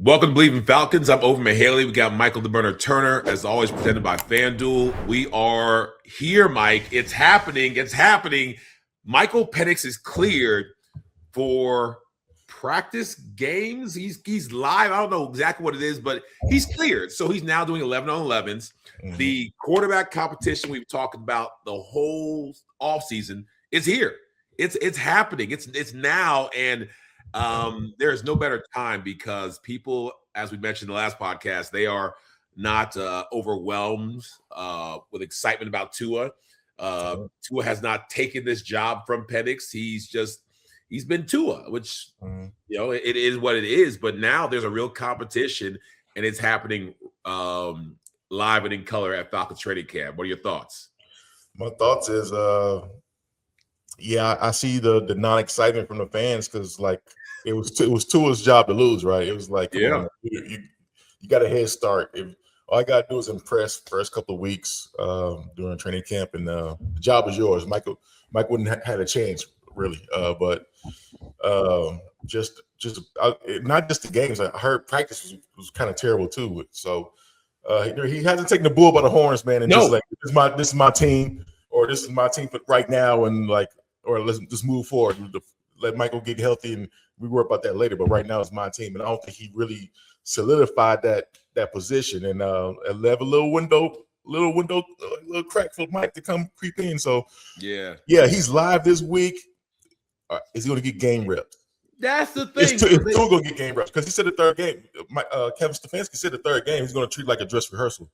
Welcome to Believe in Falcons. I'm Over Mahaley. We got Michael the Burner Turner, as always, presented by FanDuel. We are here, Mike. It's happening. It's happening. Michael Penix is cleared for practice games. He's live. I don't know exactly what it is, but he's cleared. So he's now doing 11 on 11s. Mm-hmm. The quarterback competition we've talked about the whole offseason is here. It's happening. It's now. And there's no better time because people, as we mentioned in the last podcast, they are not overwhelmed with excitement about Tua. Tua has not taken this job from Penix. He's been Tua, which, it is what it is. But now there's a real competition, and it's happening live and in color at Falcons training camp. What are your thoughts? My thoughts is, I see the non-excitement from the fans because, like, it was Tua's job to lose, right? It was like, you got a head start. All I got to do is impress first couple of weeks during training camp, and the job is yours. Mike wouldn't have had a chance, really. But just not just the games. I heard practice was kind of terrible too. So he hasn't taken the bull by the horns, man, and just like this is my team, or this is my team for right now, and let's just move forward. Let Michael get healthy, and we worry about that later. But right now, it's my team, and I don't think he really solidified that position, and left a little crack for Mike to come creep in. So yeah, he's live this week. Is he going to get game reps? That's the thing. It's Tua going to get game reps because he said the third game. Kevin Stefanski said the third game he's going to treat like a dress rehearsal.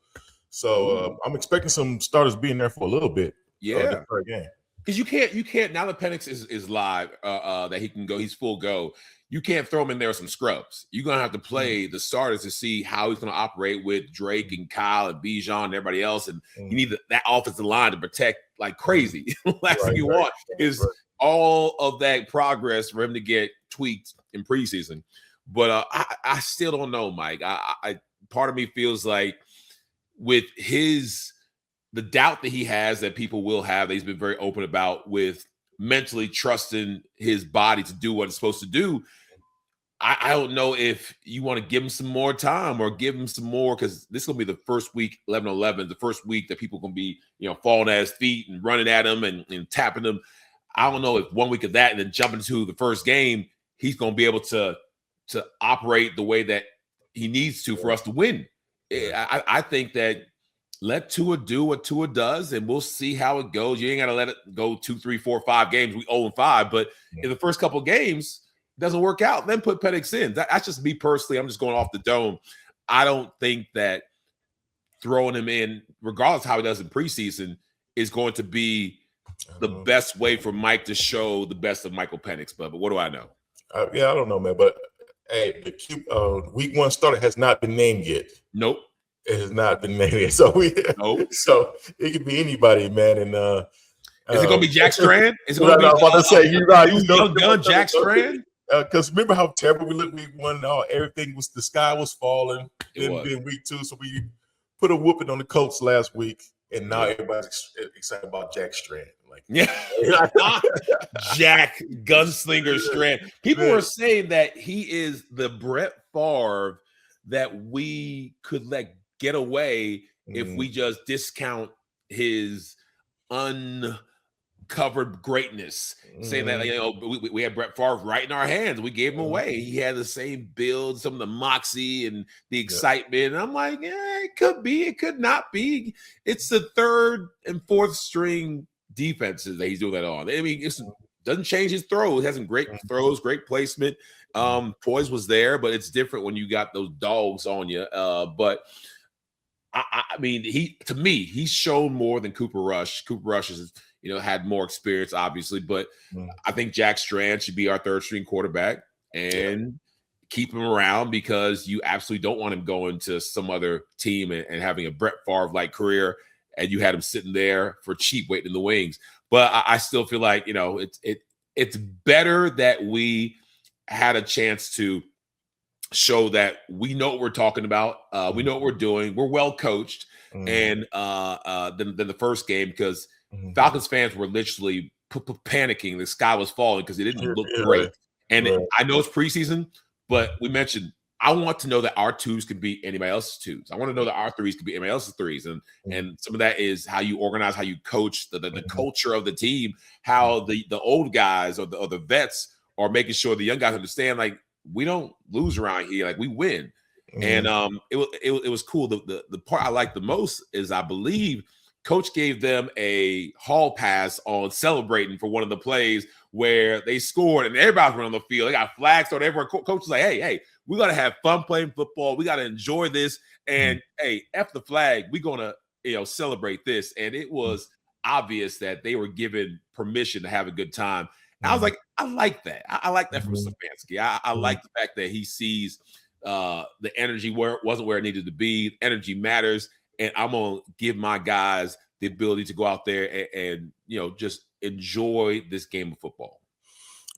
So I'm expecting some starters being there for a little bit. Yeah, the third game. Because you can't now that Penix is live, that he can go, he's full go. You can't throw him in there with some scrubs. You're gonna have to play the starters to see how he's gonna operate with Drake and Kyle and Bijan and everybody else. And you need that offensive line to protect like crazy. Last thing you want is all of that progress for him to get tweaked in preseason. But I still don't know, Mike. I part of me feels like with the doubt that he has, that people will have, that he's been very open about, with mentally trusting his body to do what it's supposed to do. I don't know if you want to give him some more time or give him some more, because this is going to be the first week, 11-11, the first week that people can be, falling at his feet and running at him and tapping him. I don't know if 1 week of that and then jumping to the first game, he's going to be able to operate the way that he needs to for us to win. I think that let Tua do what Tua does, and we'll see how it goes. You ain't got to let it go 2, 3, 4, 5 games. We 0-5, but in the first couple of games, it doesn't work out, then put Penix in. That's just me personally. I'm just going off the dome. I don't think that throwing him in, regardless of how he does in preseason, is going to be the best way for Mike to show the best of Michael Penix. But what do I know? I don't know, man. But hey, the week 1 starter has not been named yet. Nope. It has not been named. So so it could be anybody, man. And is it gonna be Jack Strand? Is it gonna be about to say you Jack Strand? Because remember how terrible we looked week 1. Everything the sky was falling. Then week 2, so we put a whooping on the Colts last week, and now everybody's excited about Jack Strand. Jack Gunslinger Strand. People were saying that he is the Brett Favre that we could let get away if we just discount his uncovered greatness. Saying that we had Brett Favre right in our hands, we gave him away. He had the same build, some of the moxie and the excitement. And I'm like, it could be, it could not be. It's the 3rd and 4th string defenses that he's doing that on. I mean, it doesn't change his throws. He has some great throws, great placement. Poise was there, but it's different when you got those dogs on you. But I mean, he's shown more than Cooper Rush. Cooper Rush has, had more experience, obviously, but I think Jack Strand should be our 3rd string quarterback and keep him around, because you absolutely don't want him going to some other team and having a Brett Favre-like career, and you had him sitting there for cheap waiting in the wings. But I still feel like, it's better that we had a chance to show that we know what we're talking about. We know what we're doing. We're well coached. And than the first game, because Falcons fans were literally panicking. The sky was falling because it didn't look great. And I know it's preseason, but we mentioned I want to know that our twos can beat anybody else's twos. I want to know that our threes can beat anybody else's threes. And some of that is how you organize, how you coach, the culture of the team, how the old guys or the vets are making sure the young guys understand, like, we don't lose around here, like we win. And it was cool. The part I like the most is, I believe Coach gave them a hall pass on celebrating for one of the plays where they scored and everybody's running on the field. They got flags on everywhere. Coach was like, hey, we got to have fun playing football. We got to enjoy this. And hey, F the flag. We're going to, celebrate this. And it was obvious that they were given permission to have a good time. And I was like, I like that. I like that from Stefanski. I like the fact that he sees the energy where it wasn't where it needed to be. Energy matters. And I'm going to give my guys the ability to go out there and just enjoy this game of football.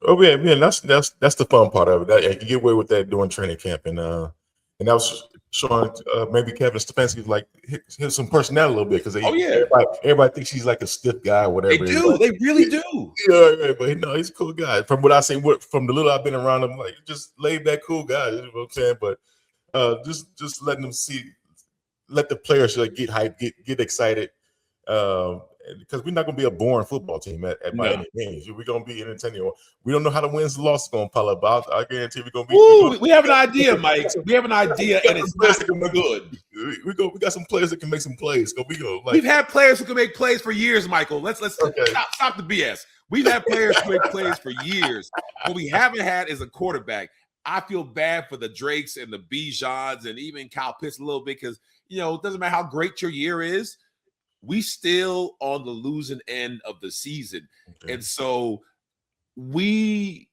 Oh yeah, that's the fun part of it. You get away with that during training camp, and that was showing maybe Kevin Stefanski like hit some personality a little bit, because everybody thinks he's like a stiff guy or whatever. They do, they really do. Yeah, but no, he's a cool guy. From what I say, from the little I've been around him, like just laid back, cool guy. You know what I'm saying? But just letting them let the players get hyped, get excited. Because we're not going to be a boring football team by any means. We're going to be entertaining. We don't know how the wins and losses going to pile up. I guarantee we're going to be. We have an idea, Mike. We have an idea, and it's not going to be good. We got some players that can make some plays. We've had players who can make plays for years, Michael. Let's stop the BS. We've had players who make plays for years. What we haven't had is a quarterback. I feel bad for the Drakes and the Bijans and even Kyle Pitts a little bit, because it doesn't matter how great your year is. We still on the losing end of the season. Okay. And so we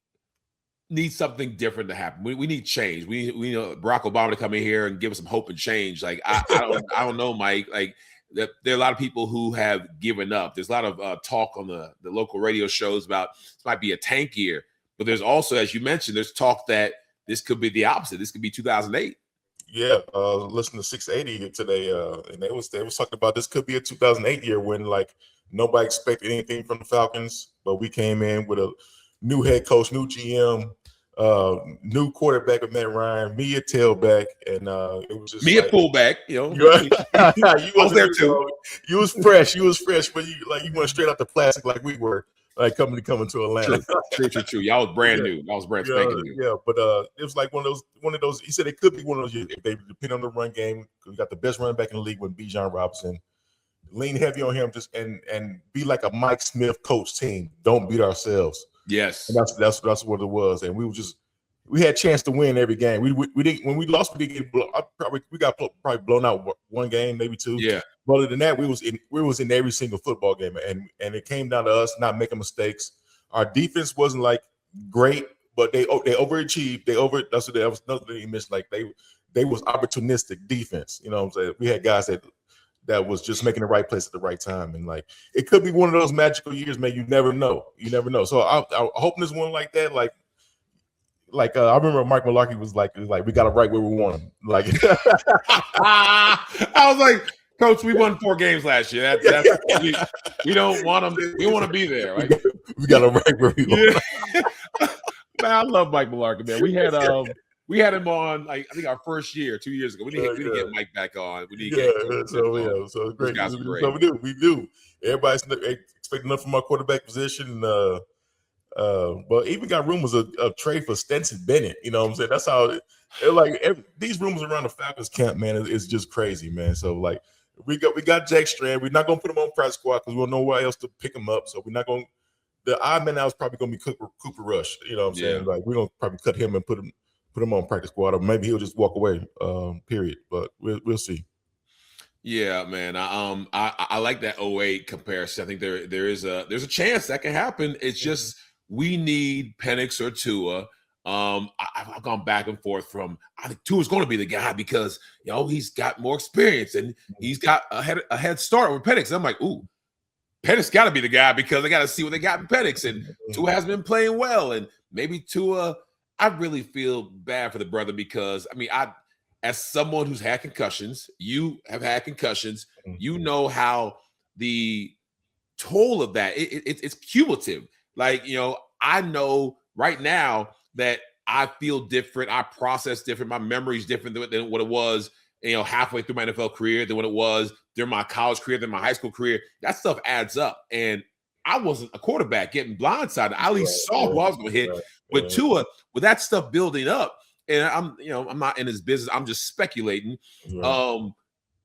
need something different to happen. We need change. We need Barack Obama to come in here and give us some hope and change. Like, I don't know, Mike. Like, there are a lot of people who have given up. There's a lot of talk on the local radio shows about this might be a tank year. But there's also, as you mentioned, there's talk that this could be the opposite. This could be 2008. Yeah, listen to 680 today, and they was talking about this could be a 2008 year when like nobody expected anything from the Falcons, but we came in with a new head coach, new GM, new quarterback with Matt Ryan, me a tailback, and it was just me a fullback. You was there too. You was fresh, but you went straight out the plastic like we were. Like coming to Atlanta. True. Y'all was brand new. Y'all was brand spanking new. Yeah, but it was like one of those. He said it could be one of those years if they depend on the run game. We got the best running back in the league with Bijan Robinson. Lean heavy on him, just and be like a Mike Smith coach team. Don't beat ourselves. Yes, and that's what it was. And we had a chance to win every game. We didn't when we lost. We didn't get blown. We got probably blown out one game, maybe two. Yeah. But other than that, we was in every single football game, and it came down to us not making mistakes. Our defense wasn't like great, but they overachieved. That's was another thing you missed. Like they was opportunistic defense. You know what I'm saying? We had guys that was just making the right place at the right time, and like it could be one of those magical years, man. You never know. So I'm hoping there's one like that. Like I remember Mike Mularkey was like we got it right where we want him. Like I was like, Coach, we won 4 games last year. We don't want them. We want to be there. Right? We got it right where we want. Man, I love Mike Mularkey, man. We had him on like I think our first year 2 years ago. We need to get Mike back on. We need to get so great. So we do. Everybody's expecting enough from our quarterback position. But even got rumors of trade for Stetson Bennett. You know what I'm saying? That's how these rumors around the Falcons camp, man, is just crazy, man. So like we got Jack Strand. We're not gonna put him on practice squad because we don't know where else to pick him up. So we're not gonna. The odd man now is probably gonna be Cooper Rush. You know what I'm saying? Like we're gonna probably cut him and put him on practice squad, or maybe he'll just walk away. Period. But we'll see. Yeah, man. I like that 08 comparison. I think there's a chance that can happen. It's just we need Penix or Tua. I've gone back and forth from I think Tua's going to be the guy because he's got more experience and he's got a head start with Penix. I'm like, ooh, Penix got to be the guy because they got to see what they got in Penix, and Tua has been playing well, and maybe Tua. I really feel bad for the brother because as someone who's had concussions, you have had concussions, you know how the toll of that it's cumulative. Like I know right now that I feel different. I process different. My memory is different than what it was, halfway through my NFL career than what it was during my college career, than my high school career. That stuff adds up. And I wasn't a quarterback getting blindsided. I at least saw who I was going to hit. With Tua, with that stuff building up, and I'm not in his business. I'm just speculating.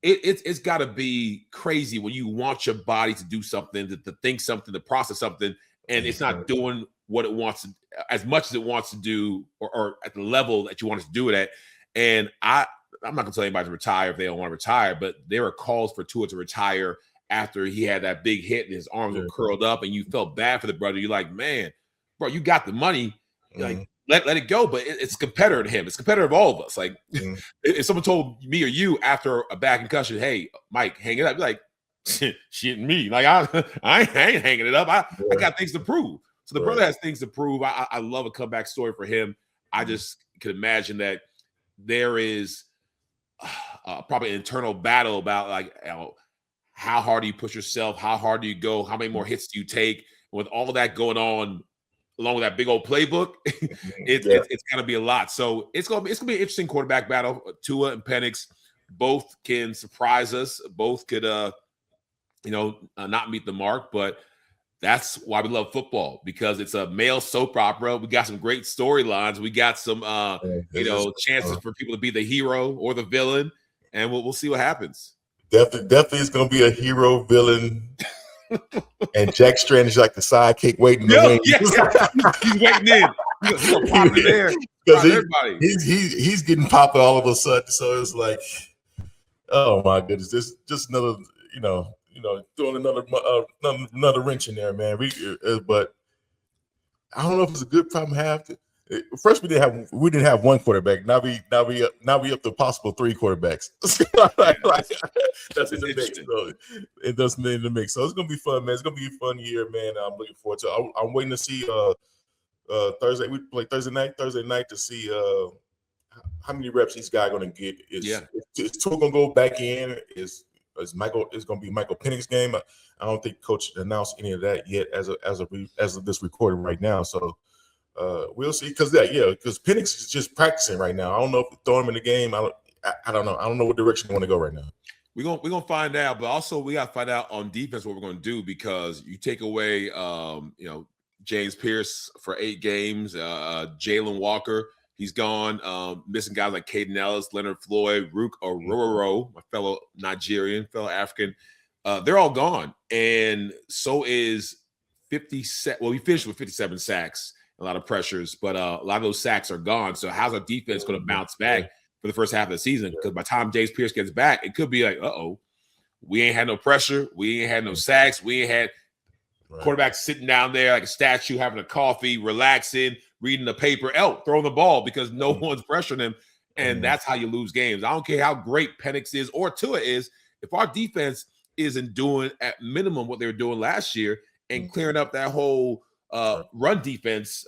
It's got to be crazy when you want your body to do something, to think something, to process something, and it's not doing what it wants to, as much as it wants to do, or at the level that you want it to do it at. And I'm not going to tell anybody to retire if they don't want to retire, but there are calls for Tua to retire after he had that big hit and his arms were curled up, and you felt bad for the brother. You're like, man, bro, you got the money. Like, let it go. But it's competitor to him. It's competitor of all of us. Like, if someone told me or you after a bad concussion, hey, Mike, hang it up, you're like, shit, me. Like, I ain't hanging it up. I got things to prove. So the brother has things to prove. I love a comeback story for him. I just could imagine that there is probably an internal battle about, like, how hard do you push yourself? How hard do you go? How many more hits do you take? With all that going on, along with that big old playbook, it's going to be a lot. So it's going to be an interesting quarterback battle. Tua and Penix both can surprise us. Both could, not meet the mark. But that's why we love football, because it's a male soap opera. We got some great storylines. We got some, chances for people to be the hero or the villain, and we'll see what happens. Definitely is going to be a hero, villain, and Jack Strand is like the sidekick waiting to win. He's waiting in. He's going to pop in there. Because he's getting popped all of a sudden. So it's like, oh my goodness, this just another, throwing another wrench in there, man. But I don't know if it's a good problem to have. First, we didn't have one quarterback. Now we up to possible 3 quarterbacks. That's in the mix. So it doesn't in the mix. So it's gonna be fun, man. It's gonna be a fun year, man. I'm looking forward to it. I'm waiting to see Thursday. We play Thursday night to see how many reps each guy gonna get. Is Tua gonna go back in? Is Michael is gonna be Michael Penix game? I don't think Coach announced any of that yet as of this recording right now. So. We'll see, because Penix is just practicing right now. I don't know if we throw him in the game. I don't know. I don't know what direction they want to go right now. We're gonna find out, but also we got to find out on defense what we're gonna do, because you take away James Pierce for 8 games, Jalen Walker, he's gone, missing guys like Caden Ellis, Leonard Floyd, Rook Ororo, my fellow Nigerian, fellow African, they're all gone, and so is 57. Well, we finished with 57 sacks. A lot of pressures, but a lot of those sacks are gone. So how's our defense going to bounce back for the first half of the season? Because by the time James Pierce gets back, it could be like, we ain't had no pressure. We ain't had no sacks. We ain't had quarterbacks sitting down there like a statue, having a coffee, relaxing, reading the paper, throwing the ball because no one's pressuring him. And that's how you lose games. I don't care how great Penix is or Tua is. If our defense isn't doing at minimum what they were doing last year and clearing up that whole run defense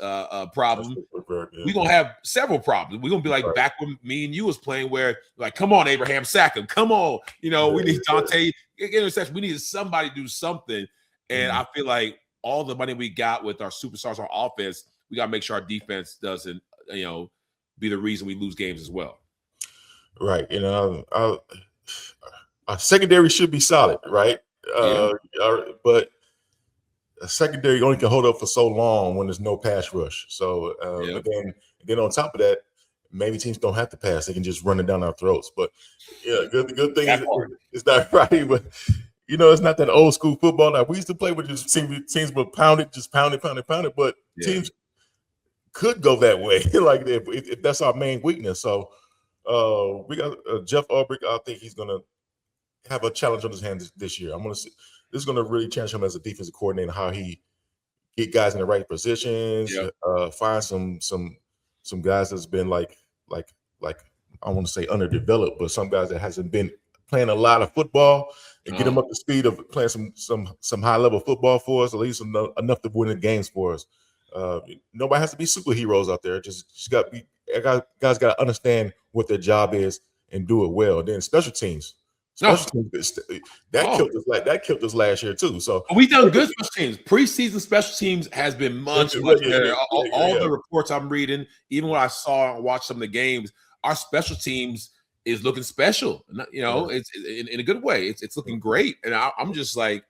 problem, we're gonna have several problems. We're gonna be like back when me and you was playing, where like, come on, Abraham, sack him. Come on, we need Dante interception. We need somebody to do something. And I feel like all the money we got with our superstars, our offense, we gotta make sure our defense doesn't, be the reason we lose games as well. Right. Our secondary should be solid, right? But a secondary only can hold up for so long when there's no pass rush. So then on top of that, maybe teams don't have to pass; they can just run it down our throats. But the good thing is it's not right. But it's not that old school football that we used to play, where just teams would pound it. But teams could go that way, like if that's our main weakness. So we got Jeff Ulbrich. I think he's gonna have a challenge on his hands this year. I'm gonna see. This is going to really change him as a defensive coordinator, how he get guys in the right positions, find some guys that's been like I want to say underdeveloped, but some guys that hasn't been playing a lot of football, and get them up to speed of playing some high level football for us, at least enough to win the games for us. Nobody has to be superheroes out there. Just got to be guys got to understand what their job is and do it well. Then special teams. Special teams, that killed us last year too. So we done good special teams. Preseason special teams has been much better. All the reports I'm reading, even when I saw and watched some of the games, our special teams is looking special. It's in a good way. It's looking great, and I'm just like,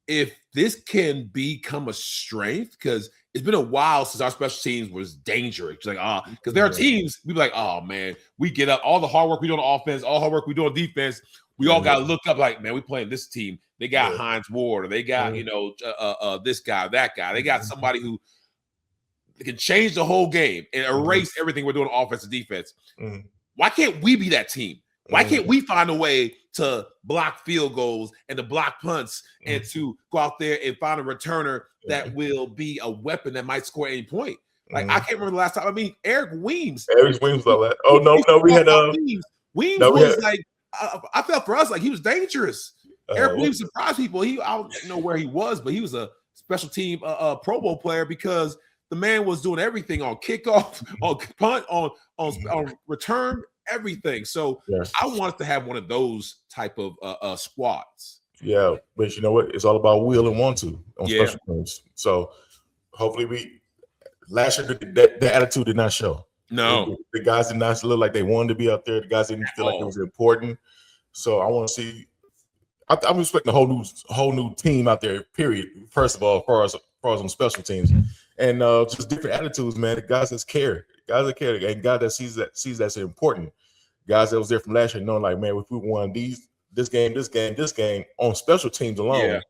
if this can become a strength, because it's been a while since our special teams was dangerous. It's like, because there are teams, we be like, oh man, we get up, all the hard work we do on offense, all the hard work we do on defense, we all got to look up like, man, we playing this team. They got Hines Ward, or they got, this guy, that guy. They got somebody who can change the whole game and erase everything we're doing on offense and defense. Why can't we be that team? Why can't we find a way to block field goals and to block punts and to go out there and find a returner that will be a weapon that might score at any point? Like, I can't remember the last time. I mean, Eric Weems. Eric Weems was like, oh, no, we had Weems was like, I felt for us like he was dangerous. Eric Weems surprised people. I don't know where he was, but he was a special team Pro Bowl player because the man was doing everything on kickoff, on punt, on return, everything. So I wanted to have one of those type of squads. Yeah, but you know what? It's all about will and want to on special teams. So hopefully last year the attitude did not show. No, the guys did not look like they wanted to be out there. The guys didn't feel like it was important. So I want to see. I'm expecting a whole new team out there. Period. First of all, as far as on special teams, and just different attitudes, man. The guys that care, and guys that sees that's important. Guys that was there from last year, knowing like, man, if we won this game on special teams alone,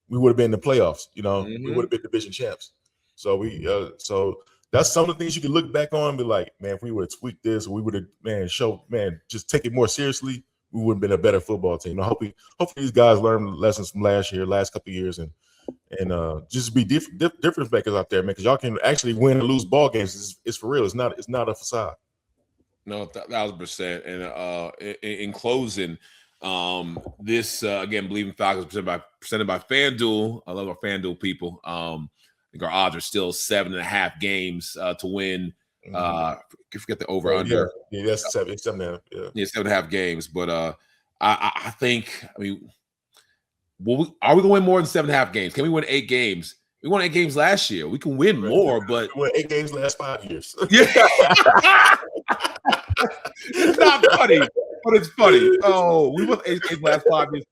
we would have been in the playoffs. We would have been division champs. So so that's some of the things you can look back on and be like, man, if we would have tweaked this, we would have just take it more seriously, we would have been a better football team. Hopefully these guys learn lessons from last couple of years, and just be difference makers out there, man, because y'all can actually win and lose ball games. It's for real. It's not a facade. No, 1,000%. And in closing, this again, Believe in Falcons presented by FanDuel. I love our FanDuel people. I think our odds are still 7.5 games to win. I forget the over under. Yeah, that's 7.5. Yeah, 7.5 games. But I think, are we going to win more than 7.5 games? Can we win 8 games? We won 8 games last year. We can win more, but we won 8 games the last 5 years. Yeah. It's not funny, but it's funny. Oh, we won 8 games last 5 years.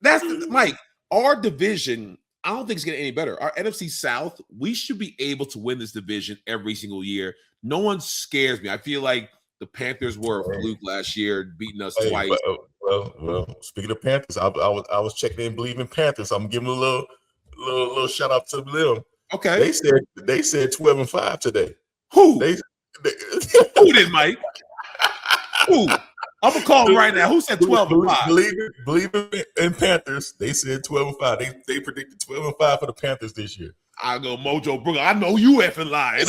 That's Mike. Our division, I don't think it's getting any better. Our NFC South, we should be able to win this division every single year. No one scares me. I feel like the Panthers were a fluke last year, beating us twice. Well, speaking of Panthers, I was checking in Believe in Panthers. I'm giving a little shout out to them. Okay. They said 12-5 today. Who? Who did, Mike? Who? I'm gonna call him right now. Who said 12-5? Believe in Panthers. They said 12-5. They predicted 12-5 for the Panthers this year. I go Mojo Brooker. I know you effing lying.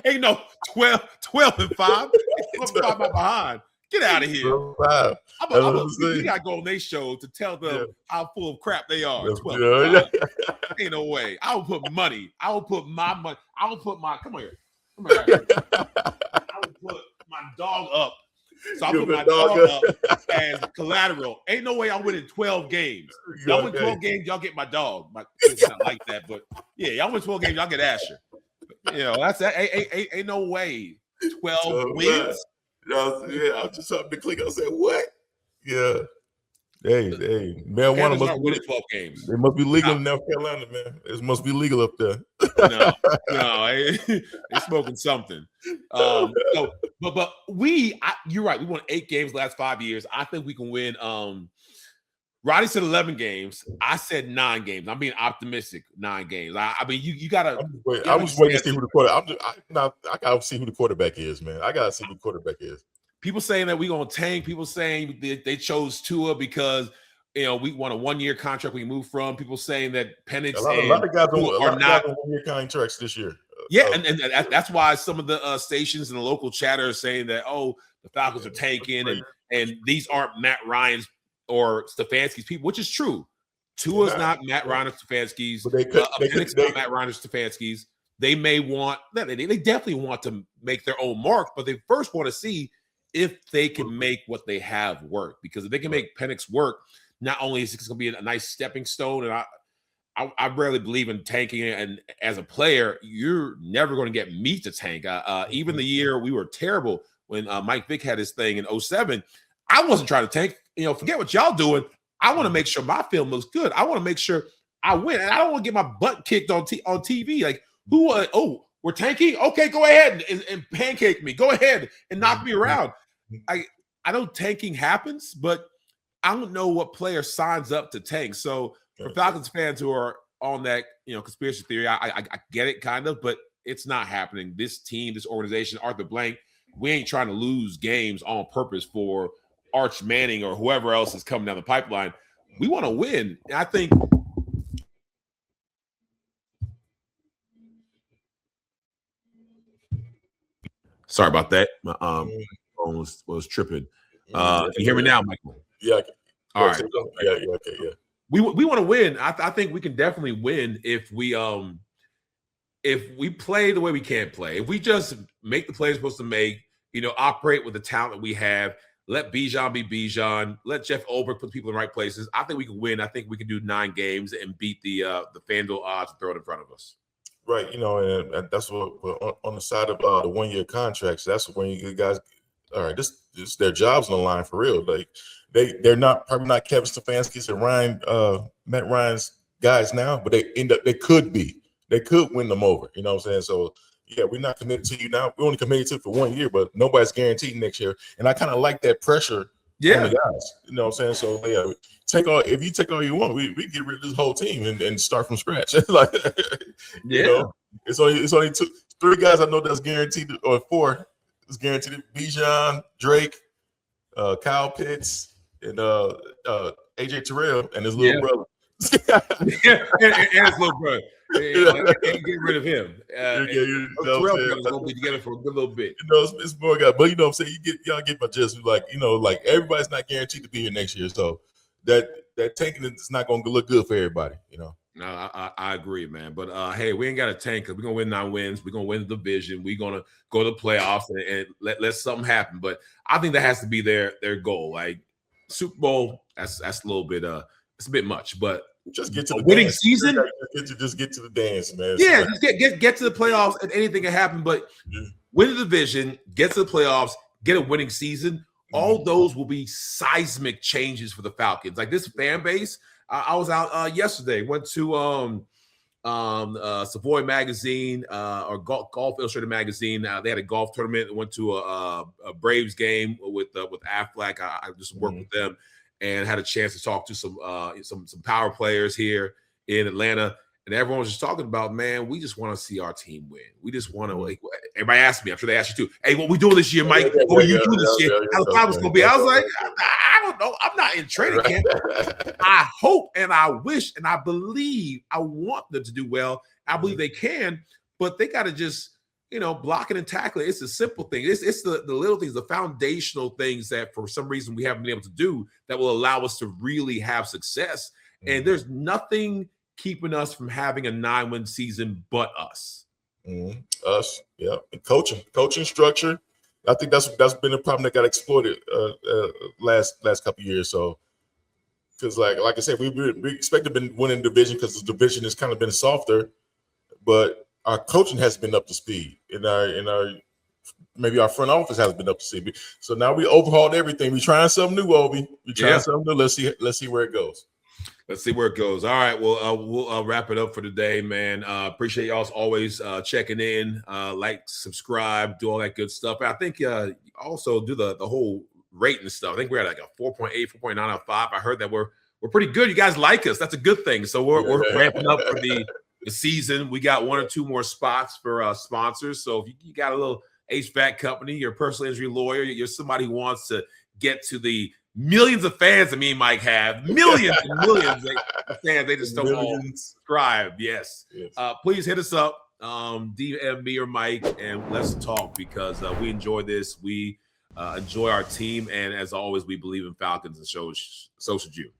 Ain't no 12-5. 12-5 behind. Get out of here. We got to go on their show to tell them how full of crap they are. 12-5. Ain't no way. I will put money. I will put my money. I will put my. Come here. I will put my dog up. So I put my dog up as collateral. Ain't no way I'm winning 12 games. Y'all win 12 games, y'all get my dog. It's not like that, but yeah, y'all win 12 games, y'all get Asher. That's that. Ain't no way. 12 wins. I just something to click. I said, what? Yeah. Hey, marijuana must be winning 12 games. It must be legal in North Carolina, man. It must be legal up there. No, they're smoking something. But you're right. We won 8 games last 5 years. I think we can win. Roddy said 11 games. I said 9 games. I'm being optimistic. 9 games. I mean, you gotta. I'm just waiting to see who the quarterback. I gotta see who the quarterback is, man. I gotta see who the quarterback is. People saying that we're going to tank. People saying they chose Tua because, we won a 1-year contract we moved from. People saying that Penix a lot of guys are not on 1-year contracts this year. Yeah, and that's why some of the stations and the local chatter are saying that, the Falcons are tanking and these aren't Matt Ryan's or Stefanski's people, which is true. Tua's not Matt Ryan or Stefanski's. Penix not Matt Ryan or Stefanski's. They may want – they definitely want to make their own mark, but they first want to see – if they can make what they have work. Because if they can make Penix work, not only is it going to be a nice stepping stone, and I rarely believe in tanking, and as a player, you're never going to get me to tank. Even the year we were terrible when Mike Vick had his thing in 2007, I wasn't trying to tank. Forget what y'all doing. I want to make sure my film looks good. I want to make sure I win, and I don't want to get my butt kicked on TV. Like, we're tanking? Okay, go ahead and pancake me. Go ahead and knock me around. I know tanking happens, but I don't know what player signs up to tank. So for Falcons fans who are on that, conspiracy theory, I get it kind of, but it's not happening. This team, this organization, Arthur Blank, we ain't trying to lose games on purpose for Arch Manning or whoever else is coming down the pipeline. We want to win. And I think sorry about that. My phone was tripping. Can you hear me now, Michael? Yeah. All right. Yeah. Okay. Yeah. We want to win. I think we can definitely win if we play the way we can play. If we just make the plays we're supposed to make, operate with the talent we have, let Bijan be Bijan, let Jeff Ulbrich put people in the right places. I think we can win. I think we can do 9 games and beat the FanDuel odds and throw it in front of us. Right, and that's what on the side of the 1-year contracts. That's when you guys, all right, this their jobs on the line for real. Like they're probably not Kevin Stefanski's and Matt Ryan's guys now, but they could be. They could win them over. You know what I'm saying? So yeah, we're not committed to you now. We're only committed to it for 1 year, but nobody's guaranteed next year. And I kind of like that pressure. Yeah, on the guys. You know what I'm saying? So yeah, if you take all you want, we get rid of this whole team and start from scratch. Like, it's only 3 guys I know that's guaranteed, or 4 is guaranteed. Bijan, Drake, Kyle Pitts, and AJ Terrell and his little brother. and his little brother. Can't get rid of him. Terrell is gonna be together for a good little bit. It's more guys, but I'm saying y'all get my gist. Like everybody's not guaranteed to be here next year, so that tanking is not gonna look good for everybody. No, I agree, man. But hey, we ain't got a tank because we're gonna win 9 wins. We're gonna win the division. We're gonna go to the playoffs and let something happen. But I think that has to be their goal. Like Super Bowl, that's a little bit it's a bit much, but just get to the winning dance. season. Just get to the dance, man. Yeah, just get to the playoffs and anything can happen. But win the division, get to the playoffs, get a winning season. All those will be seismic changes for the Falcons. Like this fan base. I was out yesterday. Went to Savoy magazine or Golf Illustrated magazine. They had a golf tournament. Went to a Braves game with Affleck. I just worked with them and had a chance to talk to some power players here in Atlanta. And everyone was just talking about, man, we just want to see our team win. We just want to. Everybody asked me. I'm sure they asked you too. Hey, what we doing this year, Mike? What are you doing this year? How the Falcons gonna be? I was like, I don't know. I'm not in training camp. I hope and I wish and I believe I want them to do well. I believe they can, but they got to just block it and tackle it. It's a simple thing. It's the little things, the foundational things that for some reason we haven't been able to do that will allow us to really have success. And there's nothing keeping us from having a 9-win season but us. Us, yeah. And coaching structure. I think that's been a problem that got exploited last couple of years. So, because like I said, we expect to be winning the division because the division has kind of been softer, but our coaching has been up to speed. In our maybe our front office has been up to speed. So now we overhauled everything. We're trying something new, Obi. We're trying something new. Let's see where it goes. Let's see where it goes. All right. Well, we'll wrap it up for today, man. Appreciate y'all always checking in, like, subscribe, do all that good stuff. I think also do the whole rating stuff. I think we're at like a 4.8, 4.9 out of 5. I heard that we're pretty good. You guys like us. That's a good thing. So we're ramping up for the season. We got 1 or 2 more spots for sponsors. So if you got a little HVAC company, you're a personal injury lawyer, you're somebody who wants to get to the millions of fans that me and Mike have, millions and millions of fans, they just don't all subscribe. Yes. Please hit us up, DM me or Mike, and let's talk because we enjoy this. We enjoy our team, and as always, we believe in Falcons, and so should you.